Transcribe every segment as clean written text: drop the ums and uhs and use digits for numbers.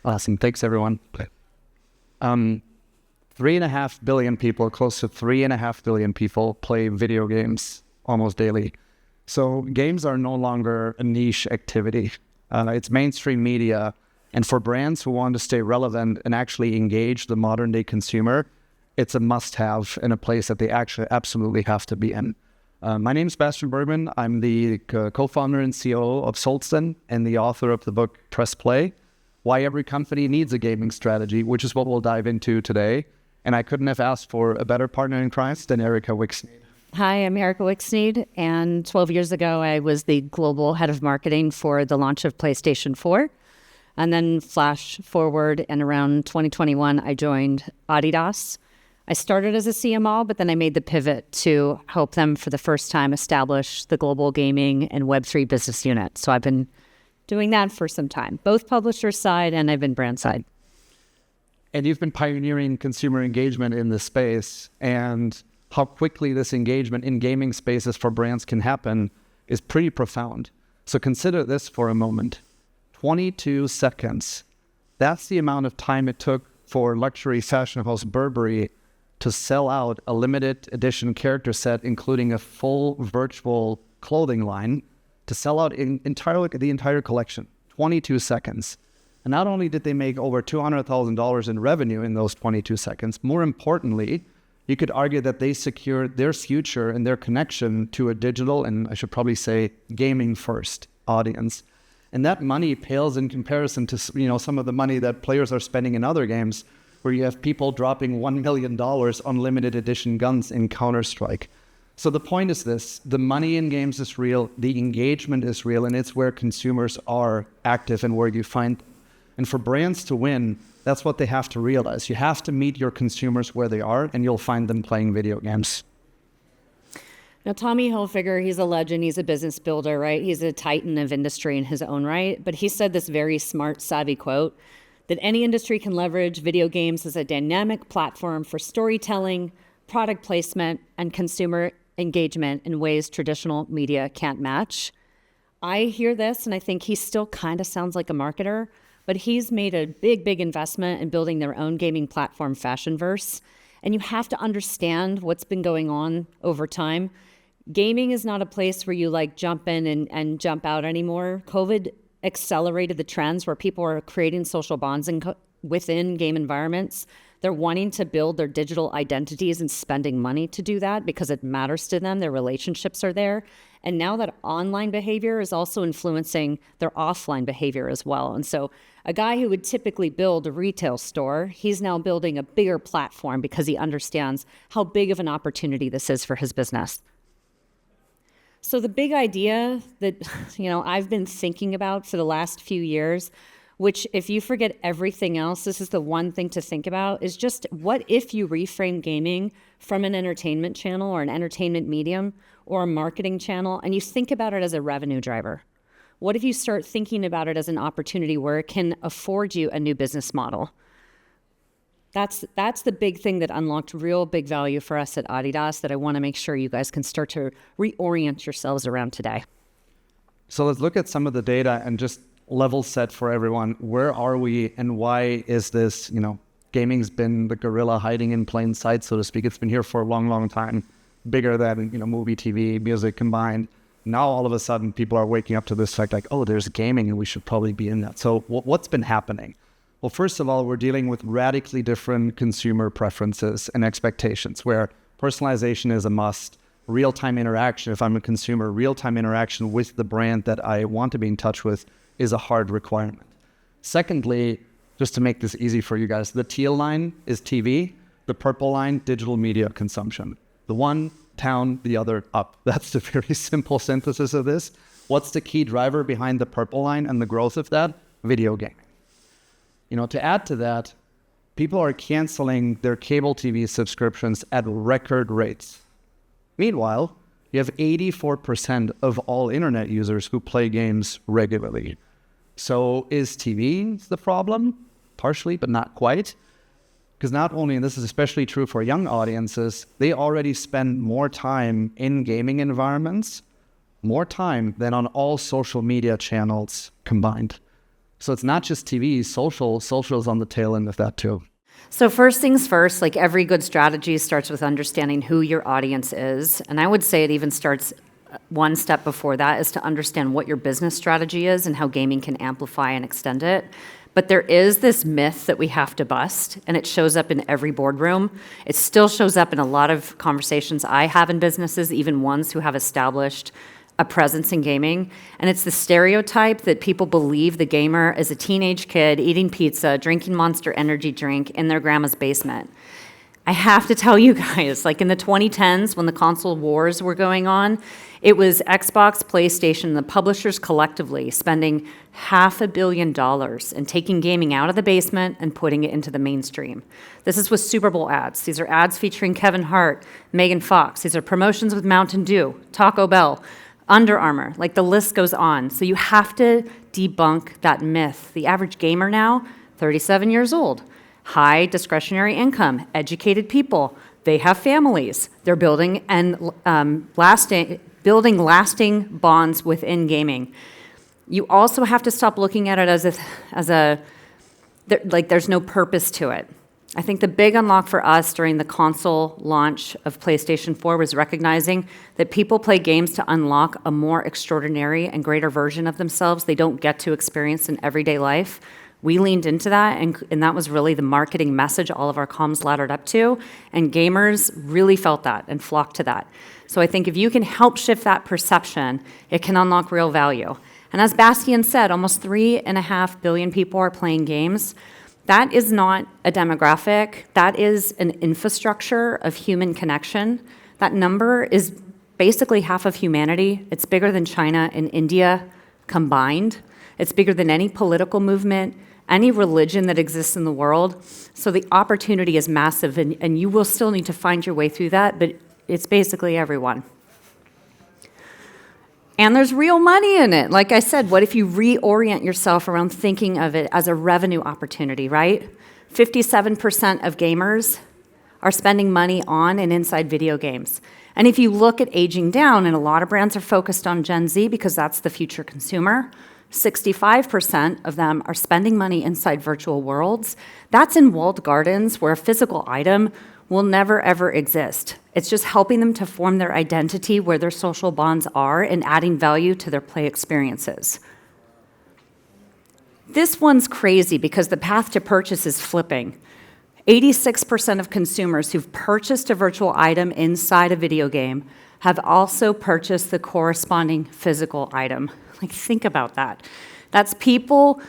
Awesome. Thanks, everyone. 3.5 billion people, close to 3.5 billion people play video games almost daily. So games are no longer a niche activity. It's mainstream media. And for brands who want to stay relevant and actually engage the modern day consumer, it's a must-have and a place that they actually absolutely have to be in. My name is Bastian Bergman. I'm the co-founder and COO of Solston and the author of the book Press Play, Why Every Company Needs a Gaming Strategy, which is what we'll dive into today. And I couldn't have asked for a better partner in crime than Erica Wixney. Hi, I'm Erica Wixney, and 12 years ago, I was the global head of marketing for the launch of PlayStation 4. And then flash forward, and around 2021, I joined Adidas. I started as a CMO, but then I made the pivot to help them for the first time establish the global gaming and Web3 business unit. So I've been doing that for some time, both publisher side and I've been brand side. And you've been pioneering consumer engagement in this space, and how quickly this engagement in gaming spaces for brands can happen is pretty profound. So consider this for a moment. 22 seconds. That's the amount of time it took for luxury fashion house Burberry to sell out a limited edition character set, including a full virtual clothing line, to sell out the entire collection. 22 seconds. And not only did they make over $200,000 in revenue in those 22 seconds, more importantly, you could argue that they secured their future and their connection to a digital, and I should probably say gaming first audience. And that money pales in comparison to, some of the money that players are spending in other games, where you have people dropping $1 million on limited edition guns in Counter-Strike. So the point is this: the money in games is real, the engagement is real, and it's where consumers are active and where you find them. And for brands to win, that's what they have to realize. You have to meet your consumers where they are, and you'll find them playing video games. Now, Tommy Hilfiger, he's a legend. He's a business builder, right? He's a titan of industry in his own right. But he said this very smart, savvy quote, that any industry can leverage video games as a dynamic platform for storytelling, product placement, and consumer engagement in ways traditional media can't match. I hear this, and I think he still kind of sounds like a marketer, but he's made a big investment in building their own gaming platform, Fashionverse. And you have to understand what's been going on over time. Gaming is not a place where you jump in and jump out anymore. COVID accelerated the trends where people are creating social bonds within game environments. They're wanting to build their digital identities and spending money to do that because it matters to them. Their relationships are there. And now that online behavior is also influencing their offline behavior as well. And so a guy who would typically build a retail store, he's now building a bigger platform because he understands how big of an opportunity this is for his business. So the big idea that, I've been thinking about for the last few years, which if you forget everything else, this is the one thing to think about, is just what if you reframe gaming from an entertainment channel or an entertainment medium or a marketing channel, and you think about it as a revenue driver? What if you start thinking about it as an opportunity where it can afford you a new business model? That's the big thing that unlocked real big value for us at Adidas that I want to make sure you guys can start to reorient yourselves around today. So let's look at some of the data and just level set for everyone. Where are we and why is this, gaming's been the gorilla hiding in plain sight, so to speak. It's been here for a long time, bigger than, movie, TV, music combined. Now all of a sudden people are waking up to this fact there's gaming and we should probably be in that. So what's been happening? Well, first of all, we're dealing with radically different consumer preferences and expectations where personalization is a must. Real-time interaction, if I'm a consumer, real-time interaction with the brand that I want to be in touch with is a hard requirement. Secondly, just to make this easy for you guys, the teal line is TV, the purple line, digital media consumption. The one down, the other up. That's the very simple synthesis of this. What's the key driver behind the purple line and the growth of that? Video gaming. To add to that, people are canceling their cable TV subscriptions at record rates. Meanwhile, you have 84% of all internet users who play games regularly. So is TV the problem? Partially, but not quite. Because not only, and this is especially true for young audiences, they already spend more time in gaming environments, more time than on all social media channels combined. So it's not just TV, social's on the tail end of that too. So first things first, like every good strategy starts with understanding who your audience is. And I would say it even starts one step before that, is to understand what your business strategy is and how gaming can amplify and extend it. But there is this myth that we have to bust, and it shows up in every boardroom. It still shows up in a lot of conversations I have in businesses, even ones who have established a presence in gaming. And it's the stereotype that people believe the gamer is a teenage kid eating pizza, drinking Monster Energy drink in their grandma's basement. I have to tell you guys, like in the 2010s, when the console wars were going on, it was Xbox, PlayStation, the publishers collectively spending $500 million and taking gaming out of the basement and putting it into the mainstream. This is with Super Bowl ads. These are ads featuring Kevin Hart, Megan Fox. These are promotions with Mountain Dew, Taco Bell, Under Armour, like the list goes on. So you have to debunk that myth. The average gamer now, 37 years old, high discretionary income, educated people. They have families. They're building lasting bonds within gaming. You also have to stop looking at it like there's no purpose to it. I think the big unlock for us during the console launch of PlayStation 4 was recognizing that people play games to unlock a more extraordinary and greater version of themselves they don't get to experience in everyday life. We leaned into that, and that was really the marketing message all of our comms laddered up to, and gamers really felt that and flocked to that. So I think if you can help shift that perception, it can unlock real value. And as Bastian said, almost 3.5 billion people are playing games. That is not a demographic. That is an infrastructure of human connection. That number is basically half of humanity. It's bigger than China and India combined. It's bigger than any political movement, any religion that exists in the world. So the opportunity is massive, and you will still need to find your way through that, but it's basically everyone. And there's real money in it. Like I said, what if you reorient yourself around thinking of it as a revenue opportunity, right? 57% of gamers are spending money on and inside video games. And if you look at aging down, and a lot of brands are focused on Gen Z because that's the future consumer, 65% of them are spending money inside virtual worlds. That's in walled gardens where a physical item will never, ever exist. It's just helping them to form their identity where their social bonds are and adding value to their play experiences. This one's crazy because the path to purchase is flipping. 86% of consumers who've purchased a virtual item inside a video game have also purchased the corresponding physical item. Like, think about that. That's people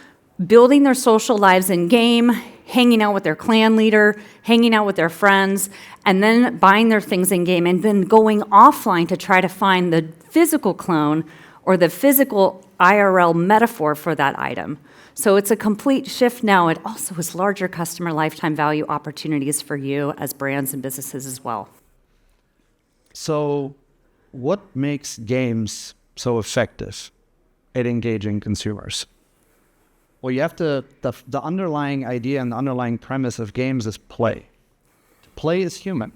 building their social lives in game, hanging out with their clan leader, hanging out with their friends, and then buying their things in game, and then going offline to try to find the physical clone or the physical IRL metaphor for that item. So it's a complete shift now. It also has larger customer lifetime value opportunities for you as brands and businesses as well. So what makes games so effective at engaging consumers? Well, you have to, the underlying idea and the underlying premise of games is play. Play is human.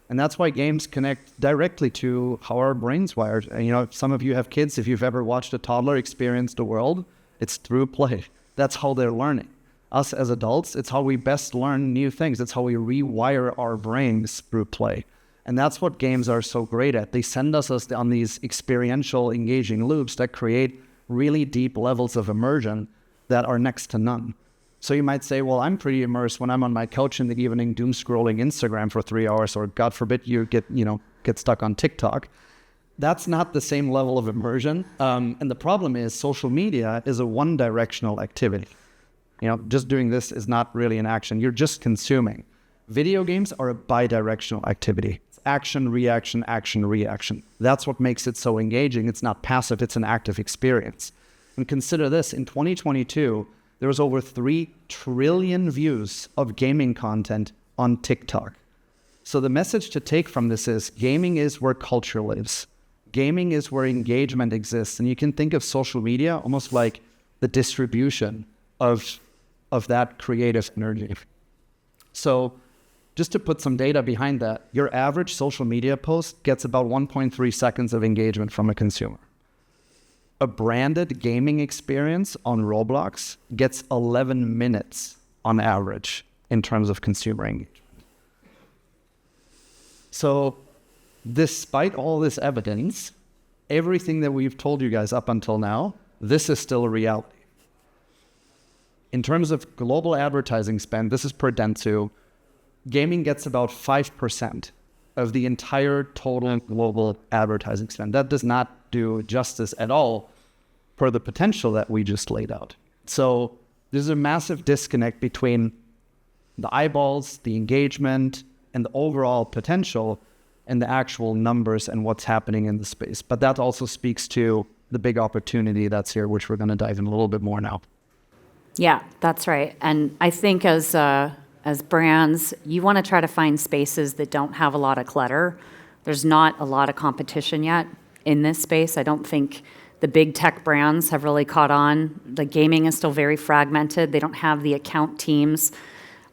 And that's why games connect directly to how our brains wired. And, you know, some of you have kids. If you've ever watched a toddler experience the world, it's through play. That's how they're learning. Us as adults, it's how we best learn new things. It's how we rewire our brains through play. And that's what games are so great at. They send us on these experiential, engaging loops that create really deep levels of immersion that are next to none. So you might say, well, I'm pretty immersed when I'm on my couch in the evening doom scrolling Instagram for 3 hours, or God forbid you get stuck on TikTok. That's not the same level of immersion. And the problem is social media is a one-directional activity. You know, just doing this is not really an action. You're just consuming. Video games are a bi-directional activity. It's action, reaction, action, reaction. That's what makes it so engaging. It's not passive, it's an active experience. And consider this, in 2022, there was over 3 trillion views of gaming content on TikTok. So the message to take from this is gaming is where culture lives. Gaming is where engagement exists. And you can think of social media almost like the distribution of that creative energy. So just to put some data behind that, your average social media post gets about 1.3 seconds of engagement from a consumer. a branded gaming experience on Roblox gets 11 minutes on average in terms of consumer engagement. So despite all this evidence, everything that we've told you guys up until now, this is still a reality. In terms of global advertising spend, this is per Dentsu, gaming gets about 5% of the entire total global advertising spend. That does not do justice at all for the potential that we just laid out. So there's a massive disconnect between the eyeballs, the engagement, and the overall potential and the actual numbers and what's happening in the space. But that also speaks to the big opportunity that's here, which we're going to dive in a little bit more now. Yeah, that's right. And I think as brands, you want to try to find spaces that don't have a lot of clutter. There's not a lot of competition yet in this space. I don't think the big tech brands have really caught on. The gaming is still very fragmented. They don't have the account teams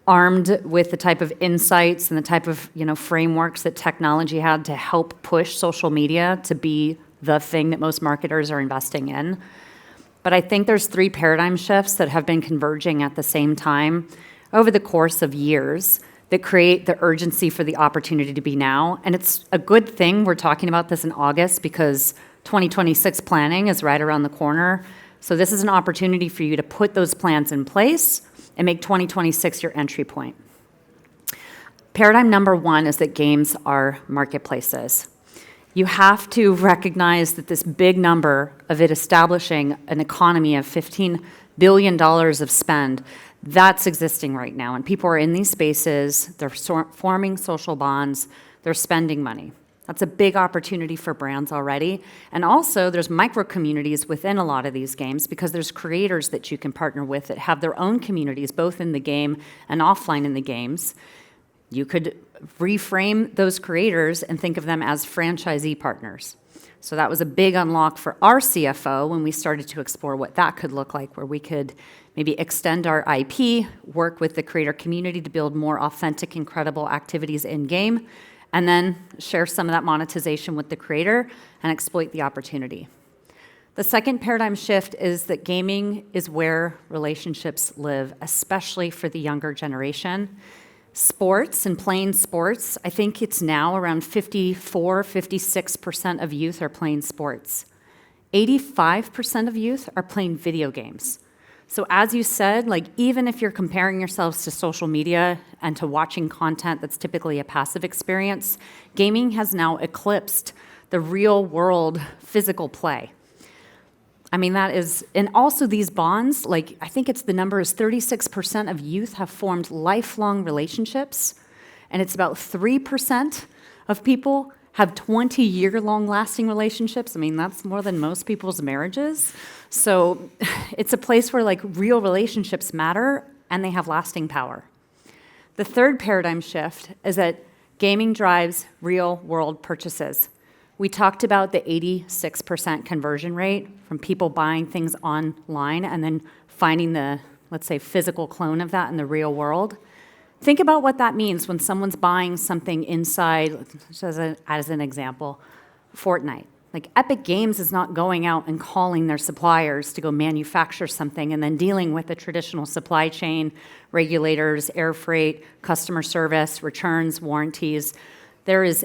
armed with the type of insights and the type of frameworks that technology had to help push social media to be the thing that most marketers are investing in. But I think there's 3 paradigm shifts that have been converging at the same time over the course of years that create the urgency for the opportunity to be now. And it's a good thing we're talking about this in August because 2026 planning is right around the corner. So this is an opportunity for you to put those plans in place and make 2026 your entry point. Paradigm number 1 is that games are marketplaces. You have to recognize that this big number of it establishing an economy of $15 billion of spend, that's existing right now. And people are in these spaces, they're forming social bonds, they're spending money. That's a big opportunity for brands already. And also, there's micro-communities within a lot of these games because there's creators that you can partner with that have their own communities, both in the game and offline in the games. You could reframe those creators and think of them as franchisee partners. So that was a big unlock for our CFO when we started to explore what that could look like, where we could maybe extend our IP, work with the creator community to build more authentic, incredible activities in-game, and then share some of that monetization with the creator and exploit the opportunity. The second paradigm shift is that gaming is where relationships live, especially for the younger generation. Sports and playing sports, I think it's now around 56% of youth are playing sports. 85% of youth are playing video games. So as you said, even if you're comparing yourselves to social media and to watching content that's typically a passive experience, gaming has now eclipsed the real world physical play. I mean, that is, and also these bonds, I think the number is 36% of youth have formed lifelong relationships, and it's about 3% of people have 20-year-long lasting relationships. I mean, that's more than most people's marriages. So it's a place where real relationships matter and they have lasting power. The third paradigm shift is that gaming drives real world purchases. We talked about the 86% conversion rate from people buying things online and then finding the, let's say, physical clone of that in the real world. Think about what that means when someone's buying something inside, as an example, Fortnite. Epic Games is not going out and calling their suppliers to go manufacture something and then dealing with the traditional supply chain, regulators, air freight, customer service, returns, warranties. There is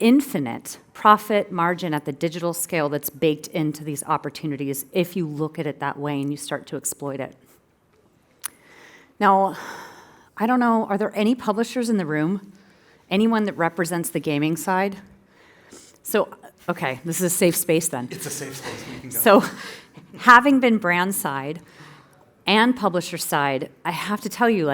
infinite profit margin at the digital scale that's baked into these opportunities if you look at it that way and you start to exploit it. Now, I don't know, are there any publishers in the room? Anyone that represents the gaming side? So, okay, this is a safe space then. It's a safe space, we can go. So, having been brand side and publisher side, I have to tell you,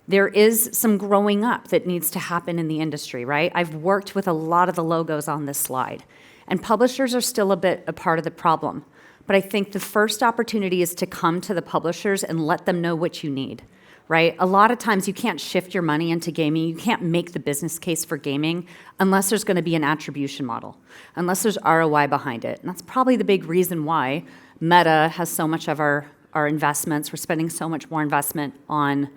there is some growing up that needs to happen in the industry, right? I've worked with a lot of the logos on this slide, and publishers are still a part of the problem. But I think the first opportunity is to come to the publishers and let them know what you need, right? A lot of times you can't shift your money into gaming. You can't make the business case for gaming unless there's going to be an attribution model, unless there's ROI behind it. And that's probably the big reason why Meta has so much of our investments. We're spending so much more investment on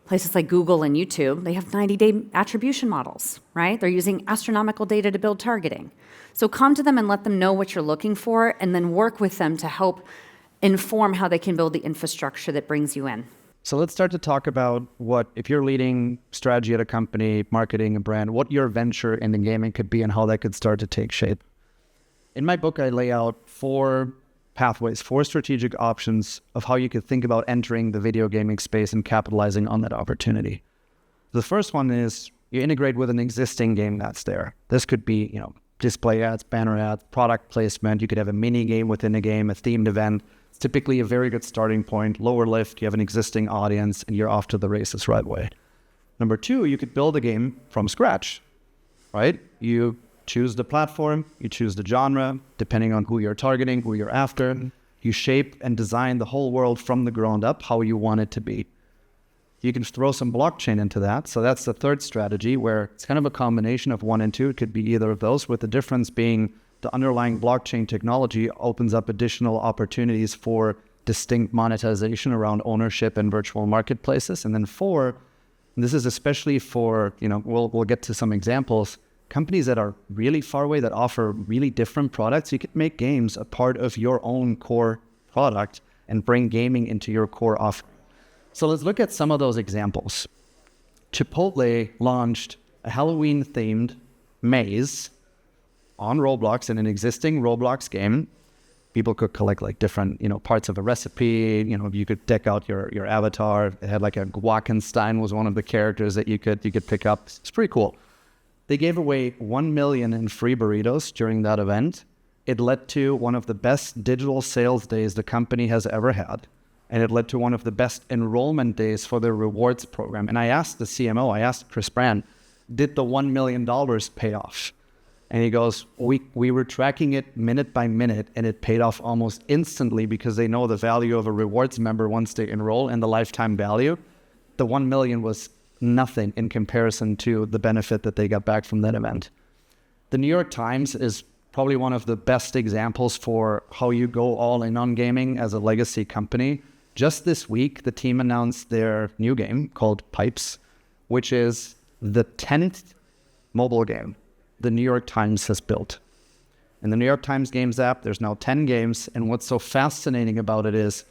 Places like Google and YouTube, they have 90-day attribution models, right? They're using astronomical data to build targeting. So come to them and let them know what you're looking for, and then work with them to help inform how they can build the infrastructure that brings you in. So let's start to talk about what, if you're leading strategy at a company, marketing a brand, what your venture in the gaming could be and how that could start to take shape. In my book, I lay out 4 pathways, 4 strategic options of how you could think about entering the video gaming space and capitalizing on that opportunity. The first one is you integrate with an existing game that's there. This could be, display ads, banner ads, product placement. You could have a mini game within a game, a themed event. It's typically a very good starting point, lower lift. You have an existing audience and you're off to the races right away. Number 2, you could build a game from scratch, right? You choose the platform, you choose the genre, depending on who you're targeting, who you're after. You shape and design the whole world from the ground up, how you want it to be. You can throw some blockchain into that. So that's the third strategy, where it's kind of a combination of 1 and 2. It could be either of those, with the difference being the underlying blockchain technology opens up additional opportunities for distinct monetization around ownership and virtual marketplaces. And then 4, and this is especially for, we'll get to some examples, companies that are really far away, that offer really different products. You could make games a part of your own core product and bring gaming into your core offering. So let's look at some of those examples. Chipotle launched a Halloween-themed maze on Roblox in an existing Roblox game. People could collect different, parts of a recipe. You could deck out your avatar. It had a Guakenstein was one of the characters that you could pick up. It's pretty cool. They gave away 1 million in free burritos during that event. It led to one of the best digital sales days the company has ever had. And it led to one of the best enrollment days for their rewards program. And I asked the CMO, I asked Chris Brand, did the $1 million pay off? And he goes, we were tracking it minute by minute, and it paid off almost instantly because they know the value of a rewards member once they enroll and the lifetime value. The 1 million was nothing in comparison to the benefit that they got back from that event. The New York Times is probably one of the best examples for how you go all in on gaming as a legacy company. Just this week, the team announced their new game called Pipes, which is the 10th mobile game the New York Times has built. In the New York Times Games app, there's now 10 games, and what's so fascinating about it is,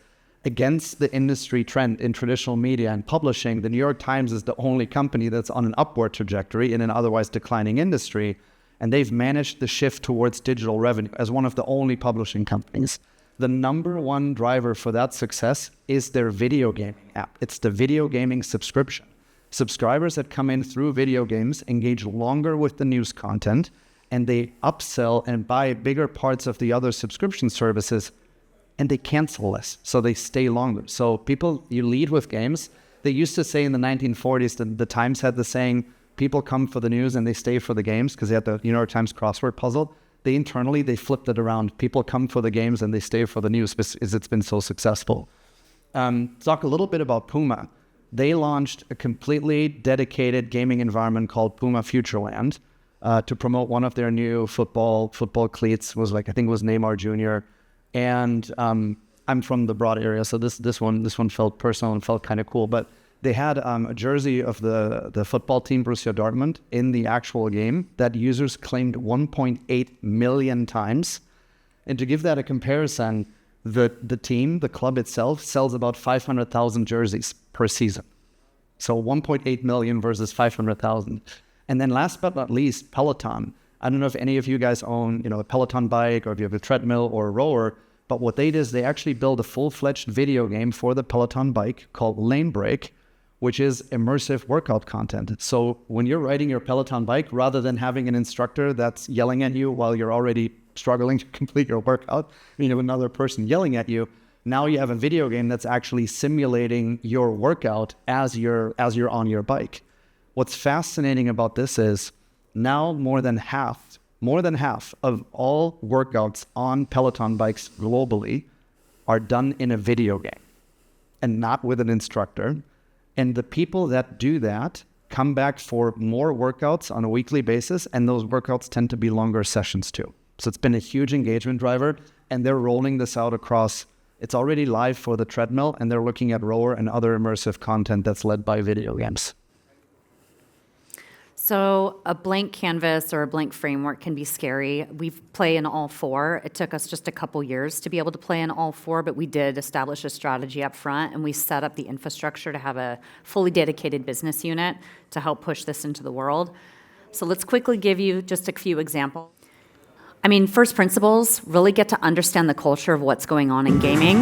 against the industry trend in traditional media and publishing, the New York Times is the only company that's on an upward trajectory in an otherwise declining industry, and they've managed the shift towards digital revenue as one of the only publishing companies. The number 1 driver for that success is their video gaming app. It's the video gaming subscription. Subscribers that come in through video games engage longer with the news content, and they upsell and buy bigger parts of the other subscription services, and they cancel less, so they stay longer. So people, you lead with games. They used to say in the 1940s that the Times had the saying, people come for the news and they stay for the games, because they had the New York Times crossword puzzle. They flipped it around. People come for the games and they stay for the news because it's been so successful. Talk a little bit about Puma. They launched a completely dedicated gaming environment called Puma Futureland to promote one of their new football cleats. I think it was Neymar Jr. And I'm from the Broad area, so this one felt personal and felt kind of cool. But they had a jersey of the football team Borussia Dortmund in the actual game that users claimed 1.8 million times. And to give that a comparison, the team, the club itself, sells about 500,000 jerseys per season. So 1.8 million versus 500,000. And then last but not least, Peloton. I don't know if any of you guys own, a Peloton bike, or if you have a treadmill or a rower, but what they did is they actually built a full-fledged video game for the Peloton bike called Lane Break, which is immersive workout content. So when you're riding your Peloton bike, rather than having an instructor that's yelling at you while you're already struggling to complete your workout, another person yelling at you, now you have a video game that's actually simulating your workout as you're on your bike. What's fascinating about this is now more than half of all workouts on Peloton bikes globally are done in a video game and not with an instructor. And the people that do that come back for more workouts on a weekly basis, and those workouts tend to be longer sessions too. So it's been a huge engagement driver, and they're rolling this out across It's already live for the treadmill, and they're looking at rower and other immersive content that's led by video games. So a blank canvas or a blank framework can be scary. We play in all four. It took us just a couple years to be able to play in all four, but we did establish a strategy up front, and we set up the infrastructure to have a fully dedicated business unit to help push this into the world. So let's quickly give you just a few examples. I mean, first principles, really get to understand the culture of what's going on in gaming.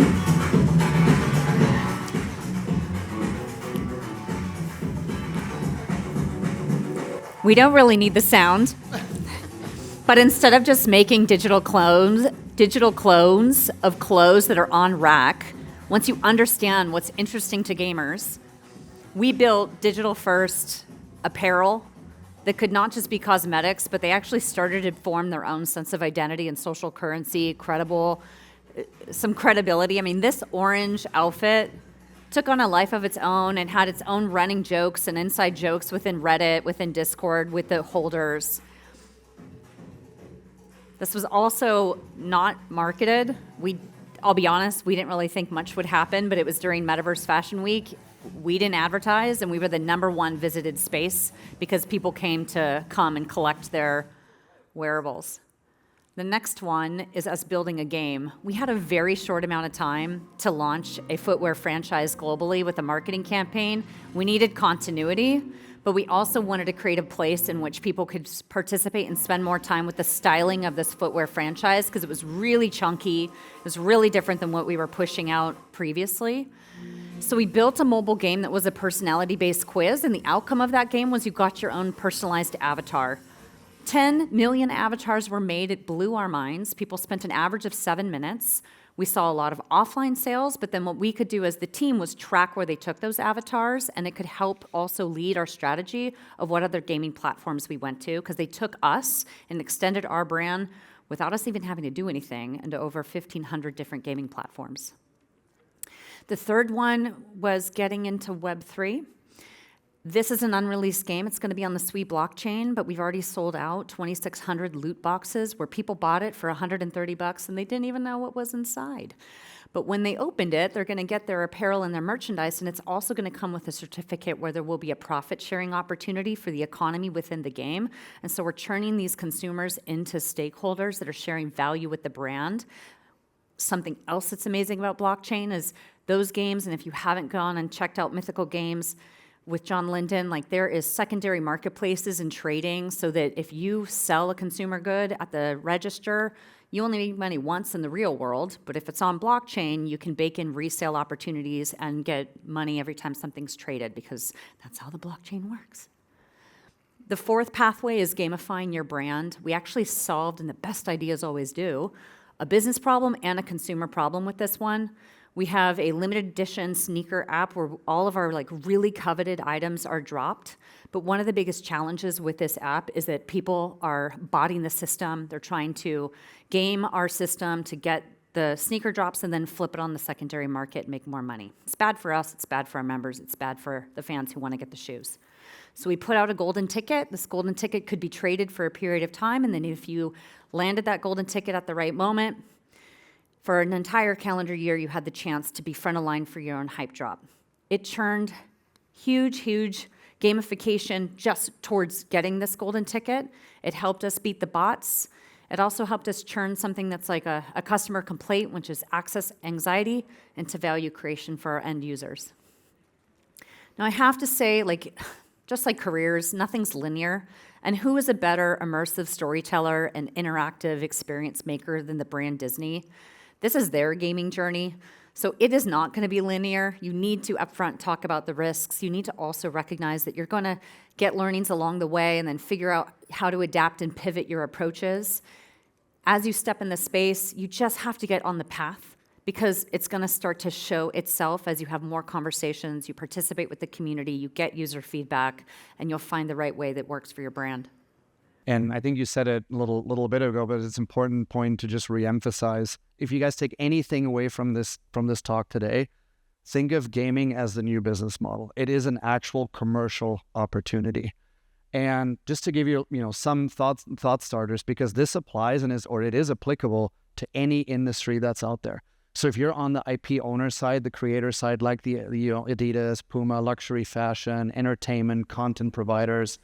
We don't really need the sound, but instead of just making digital clones of clothes that are on rack, once you understand what's interesting to gamers, we built digital-first apparel that could not just be cosmetics, but they actually started to form their own sense of identity and social currency, some credibility. I mean, this orange outfit took on a life of its own and had its own running jokes and inside jokes within Reddit, within Discord, with the holders. This was also not marketed. I'll be honest, we didn't really think much would happen, but it was during Metaverse Fashion Week. We didn't advertise, and we were the #1 visited space because people came to come and collect their wearables. The next one is us building a game. We had a very short amount of time to launch a footwear franchise globally with a marketing campaign. We needed continuity, but we also wanted to create a place in which people could participate and spend more time with the styling of this footwear franchise because it was really chunky. It was really different than what we were pushing out previously. So we built a mobile game that was a personality-based quiz, and the outcome of that game was you got your own personalized avatar. 10 million avatars were made. It blew our minds. People spent an average of 7 minutes. We saw a lot of offline sales, but then what we could do as the team was track where they took those avatars, and it could help also lead our strategy of what other gaming platforms we went to, because they took us and extended our brand without us even having to do anything into over 1,500 different gaming platforms. The third one was getting into Web3. This is an unreleased game. It's going to be on the Sui blockchain, but we've already sold out 2,600 loot boxes where people bought it for $130 and they didn't even know what was inside. But when they opened it, they're going to get their apparel and their merchandise, and it's also going to come with a certificate where there will be a profit-sharing opportunity for the economy within the game. And so we're turning these consumers into stakeholders that are sharing value with the brand. Something else that's amazing about blockchain is those games, and if you haven't gone and checked out Mythical Games with John Linden, like there is secondary marketplaces and trading so that if you sell a consumer good at the register, you only make money once in the real world, but if it's on blockchain, you can bake in resale opportunities and get money every time something's traded because that's how the blockchain works. The fourth pathway is gamifying your brand. We actually solved, and the best ideas always do, a business problem and a consumer problem with this one. We have a limited edition sneaker app where all of our really coveted items are dropped. But one of the biggest challenges with this app is that people are botting the system. They're trying to game our system to get the sneaker drops and then flip it on the secondary market and make more money. It's bad for us, it's bad for our members, it's bad for the fans who want to get the shoes. So we put out a golden ticket. This golden ticket could be traded for a period of time, and then if you landed that golden ticket at the right moment, for an entire calendar year, you had the chance to be front of line for your own hype drop. It churned huge gamification just towards getting this golden ticket. It helped us beat the bots. It also helped us churn something that's like a customer complaint, which is access anxiety, into value creation for our end users. Now, I have to say, just like careers, nothing's linear. And who is a better immersive storyteller and interactive experience maker than the brand Disney? This is their gaming journey, so it is not going to be linear. You need to upfront talk about the risks. You need to also recognize that you're going to get learnings along the way and then figure out how to adapt and pivot your approaches. As you step in the space, you just have to get on the path because it's going to start to show itself as you have more conversations, you participate with the community, you get user feedback, and you'll find the right way that works for your brand. And I think you said it a little bit ago, but it's an important point to just reemphasize. If you guys take anything away from this talk today, think of gaming as the new business model. It is an actual commercial opportunity. And just to give you, some thought starters, because this applies it is applicable to any industry that's out there. So if you're on the IP owner side, the creator side, like the Adidas, Puma, luxury fashion, entertainment, content providers,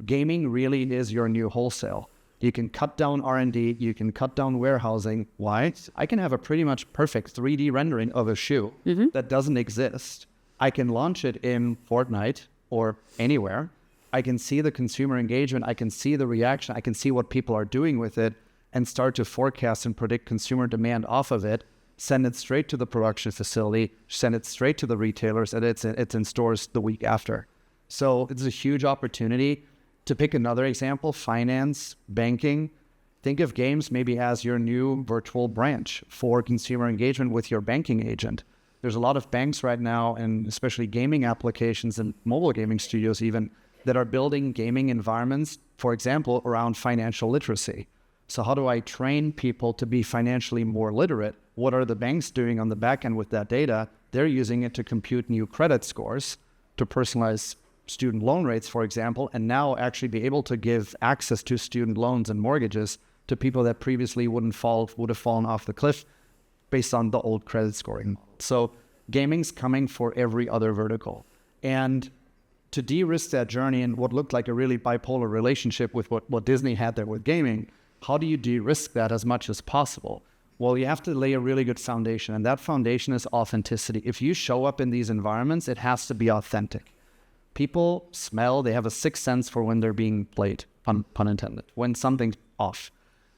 gaming really is your new wholesale. You can cut down R&D, you can cut down warehousing. Why? I can have a pretty much perfect 3D rendering of a shoe that doesn't exist. I can launch it in Fortnite or anywhere. I can see the consumer engagement, I can see the reaction, I can see what people are doing with it, and start to forecast and predict consumer demand off of it, send it straight to the production facility, send it straight to the retailers, and it's in stores the week after. So it's a huge opportunity. To pick another example, finance, banking, think of games maybe as your new virtual branch for consumer engagement with your banking agent. There's a lot of banks right now, and especially gaming applications and mobile gaming studios even, that are building gaming environments, for example, around financial literacy. So how do I train people to be financially more literate? What are the banks doing on the back end with that data? They're using it to compute new credit scores, to personalize student loan rates, for example, and now actually be able to give access to student loans and mortgages to people that previously would have fallen off the cliff based on the old credit scoring. So gaming's coming for every other vertical. And to de-risk that journey and what looked like a really bipolar relationship with what Disney had there with gaming, how do you de-risk that as much as possible? Well, you have to lay a really good foundation, and that foundation is authenticity. If you show up in these environments, it has to be authentic. People smell, they have a sixth sense for when they're being played, pun intended, when something's off.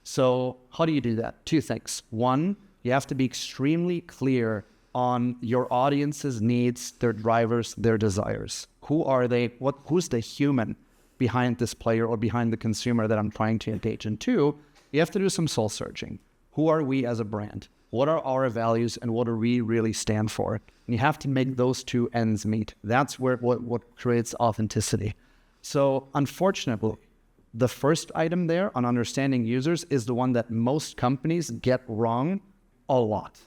So how do you do that? Two things. One, you have to be extremely clear on your audience's needs, their drivers, their desires. Who are they? Who's the human behind this player or behind the consumer that I'm trying to engage? And two, you have to do some soul searching. Who are we as a brand? What are our values and what do we really stand for? And you have to make those two ends meet. That's where what creates authenticity. So unfortunately, the first item there on understanding users is the one that most companies get wrong a lot.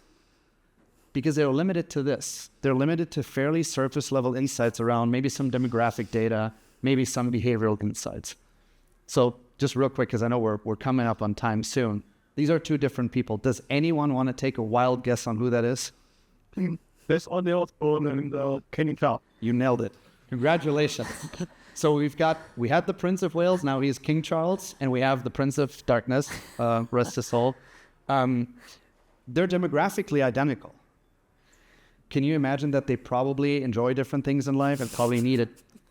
Because they're limited to this. They're limited to fairly surface level insights around maybe some demographic data, maybe some behavioral insights. So just real quick, because I know we're coming up on time soon. These are two different people. Does anyone want to take a wild guess on who that is? There's on the Osborne and Kenny Clark. You nailed it. Congratulations. So we had the Prince of Wales, now he's King Charles, and we have the Prince of Darkness, rest his soul. They're demographically identical. Can you imagine that they probably enjoy different things in life and probably need a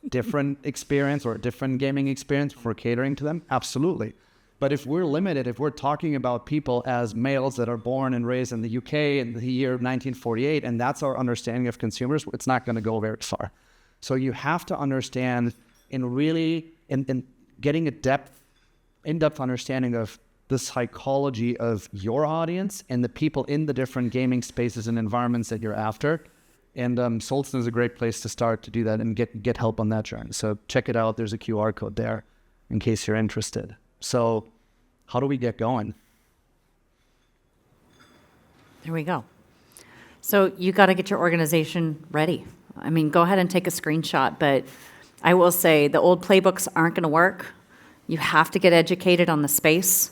different experience or a different gaming experience for catering to them? Absolutely. But if we're limited, if we're talking about people as males that are born and raised in the UK in the year 1948, and that's our understanding of consumers, it's not going to go very far. So you have to understand in getting in-depth understanding of the psychology of your audience and the people in the different gaming spaces and environments that you're after. And Solston is a great place to start to do that and get help on that journey. So check it out. There's a QR code there in case you're interested. So how do we get going? There we go. So you got to get your organization ready. I mean, go ahead and take a screenshot, but I will say the old playbooks aren't going to work. You have to get educated on the space.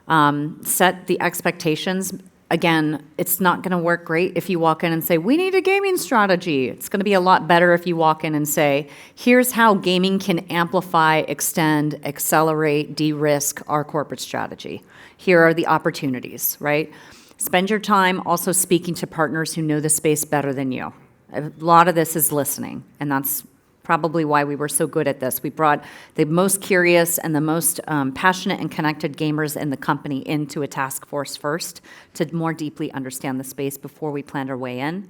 Set the expectations. Again, it's not going to work great if you walk in and say, we need a gaming strategy. It's going to be a lot better if you walk in and say, here's how gaming can amplify, extend, accelerate, de-risk our corporate strategy. Here are the opportunities, right? Spend your time also speaking to partners who know the space better than you. A lot of this is listening, and that's probably why we were so good at this. We brought the most curious and the most passionate and connected gamers in the company into a task force first to more deeply understand the space before we planned our way in.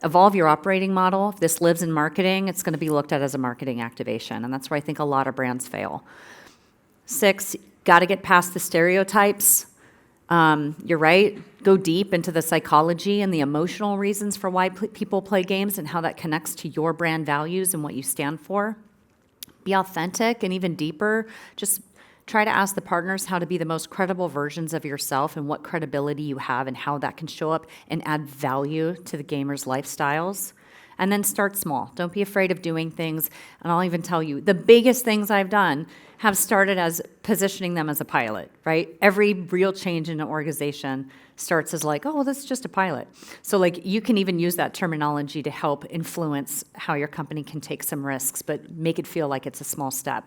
Evolve your operating model. If this lives in marketing, it's going to be looked at as a marketing activation, and that's where I think a lot of brands fail. 6, got to get past the stereotypes. You're right. Go deep into the psychology and the emotional reasons for why people play games and how that connects to your brand values and what you stand for. Be authentic and even deeper. Just try to ask the partners how to be the most credible versions of yourself and what credibility you have and how that can show up and add value to the gamers' lifestyles. And then start small. Don't be afraid of doing things. And I'll even tell you, the biggest things I've done have started as positioning them as a pilot, right? Every real change in an organization starts as like, oh, that's just a pilot. So like you can even use that terminology to help influence how your company can take some risks, but make it feel like it's a small step.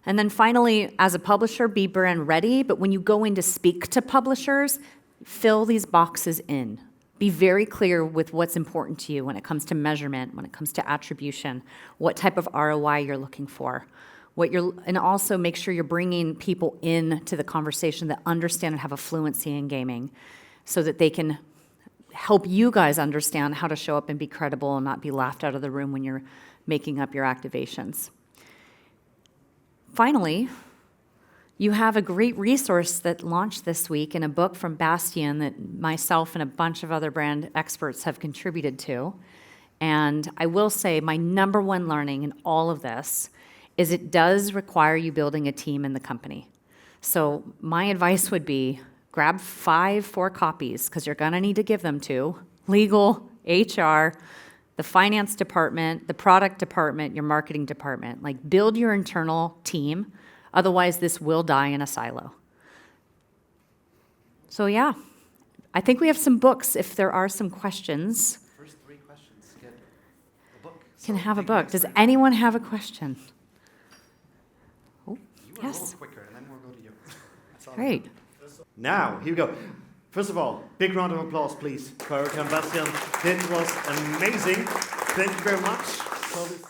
And then finally, as a publisher, be brand ready, but when you go in to speak to publishers, fill these boxes in. Be very clear with what's important to you when it comes to measurement, when it comes to attribution, what type of ROI you're looking for. And also make sure you're bringing people into the conversation that understand and have a fluency in gaming so that they can help you guys understand how to show up and be credible and not be laughed out of the room when you're making up your activations. Finally, you have a great resource that launched this week in a book from Bastian that myself and a bunch of other brand experts have contributed to. And I will say my number one learning in all of this is it does require you building a team in the company. So my advice would be grab 4 copies, because you're going to need to give them to legal, HR, the finance department, the product department, your marketing department. Like, build your internal team. Otherwise, this will die in a silo. So yeah, I think we have some books if there are some questions. First 3 questions get a book. Can have a book. Does anyone have a question? Oh, You were a yes. little quicker, and then we'll go to you. That's all. Great. Now, here we go. First of all, big round of applause, please, for Erica and Bastian. It was amazing. Thank you very much for this.